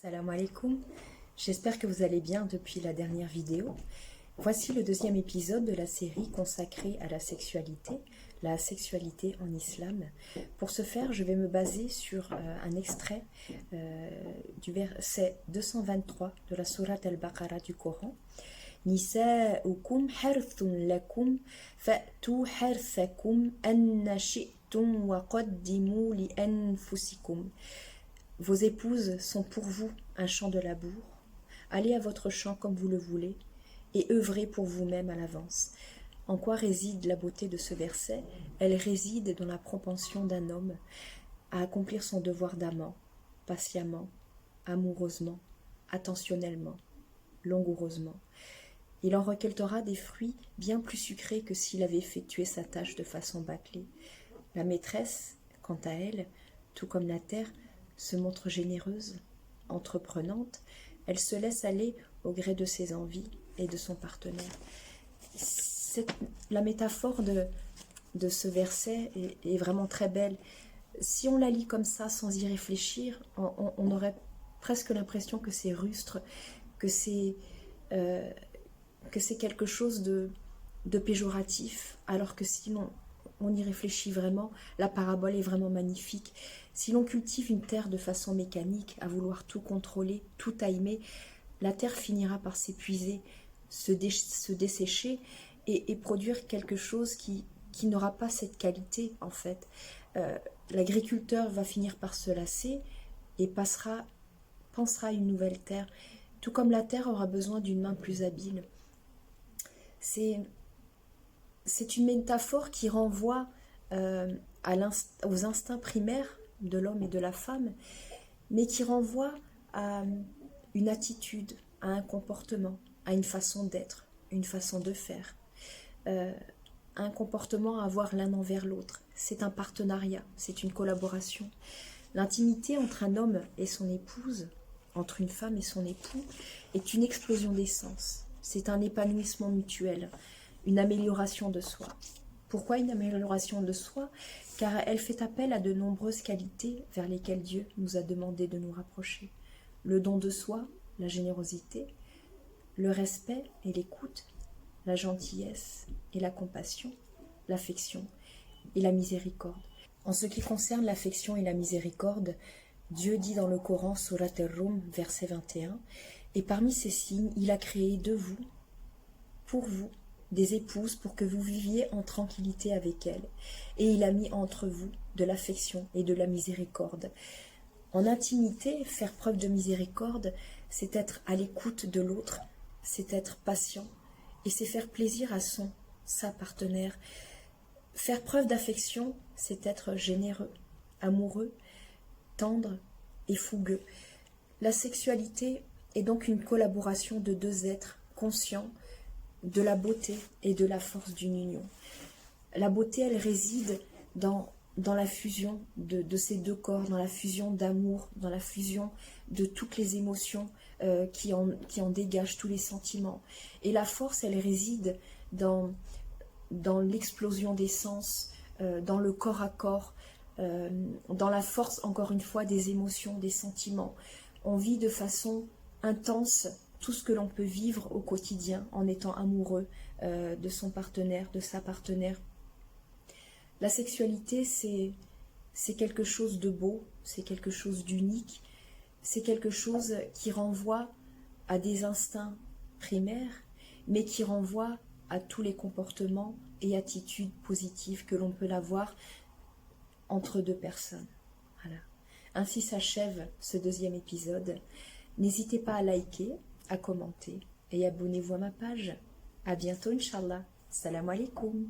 Salam alaikum, j'espère que vous allez bien depuis la dernière vidéo. Voici le deuxième épisode de la série consacrée à la sexualité en islam. Pour ce faire, je vais me baser sur un extrait du verset 223 de la sourate al-Baqarah du Coran. Nisa'ukum harthun lakum fa'tu harthakum anna shi'tum wa qaddimu li anfusikum. Vos épouses sont pour vous un champ de labour. Allez à votre champ comme vous le voulez et œuvrez pour vous-même à l'avance. En quoi réside la beauté de ce verset? Elle réside dans la propension d'un homme à accomplir son devoir d'amant, patiemment, amoureusement, attentionnellement, langoureusement. Il en récoltera des fruits bien plus sucrés que s'il avait effectué sa tâche de façon bâclée. La maîtresse, quant à elle, tout comme la terre, se montre généreuse, entreprenante, elle se laisse aller au gré de ses envies et de son partenaire. La métaphore de ce verset est vraiment très belle. Si on la lit comme ça, sans y réfléchir, on aurait presque l'impression que c'est rustre, que c'est quelque chose de péjoratif, alors que sinon on y réfléchit vraiment, la parabole est vraiment magnifique. Si l'on cultive une terre de façon mécanique, à vouloir tout contrôler, tout timer, la terre finira par s'épuiser, se dessécher et produire quelque chose qui n'aura pas cette qualité en fait. L'agriculteur va finir par se lasser et pensera à une nouvelle terre, tout comme la terre aura besoin d'une main plus habile. C'est une métaphore qui renvoie aux instincts primaires de l'homme et de la femme, mais qui renvoie à une attitude, à un comportement, à une façon d'être, une façon de faire, un comportement à avoir l'un envers l'autre. C'est un partenariat, c'est une collaboration. L'intimité entre un homme et son épouse, entre une femme et son époux, est une explosion d'essence. C'est un épanouissement mutuel, une amélioration de soi. Pourquoi une amélioration de soi? Car elle fait appel à de nombreuses qualités vers lesquelles Dieu nous a demandé de nous rapprocher. Le don de soi, la générosité, le respect et l'écoute, la gentillesse et la compassion, l'affection et la miséricorde. En ce qui concerne l'affection et la miséricorde, Dieu dit dans le Coran, Sourate Ar-Rum, verset 21, « Et parmi ces signes, il a créé de vous, pour vous, des épouses pour que vous viviez en tranquillité avec elles. Et il a mis entre vous de l'affection et de la miséricorde. » En intimité, faire preuve de miséricorde, c'est être à l'écoute de l'autre, c'est être patient et c'est faire plaisir à sa partenaire. Faire preuve d'affection, c'est être généreux, amoureux, tendre et fougueux. La sexualité est donc une collaboration de deux êtres conscients de la beauté et de la force d'une union. La beauté, elle réside dans la fusion de ces deux corps, dans la fusion d'amour, dans la fusion de toutes les émotions qui en dégagent, tous les sentiments. Et la force, elle réside dans l'explosion des sens, dans le corps à corps, dans la force, encore une fois, des émotions, des sentiments. On vit de façon intense tout ce que l'on peut vivre au quotidien en étant amoureux de son partenaire, de sa partenaire. La sexualité, c'est quelque chose de beau, c'est quelque chose d'unique, c'est quelque chose qui renvoie à des instincts primaires, mais qui renvoie à tous les comportements et attitudes positives que l'on peut avoir entre deux personnes. Voilà. Ainsi s'achève ce deuxième épisode. N'hésitez pas à liker, à commenter et abonnez-vous à ma page. À bientôt, Inch'Allah. Salam alaikum.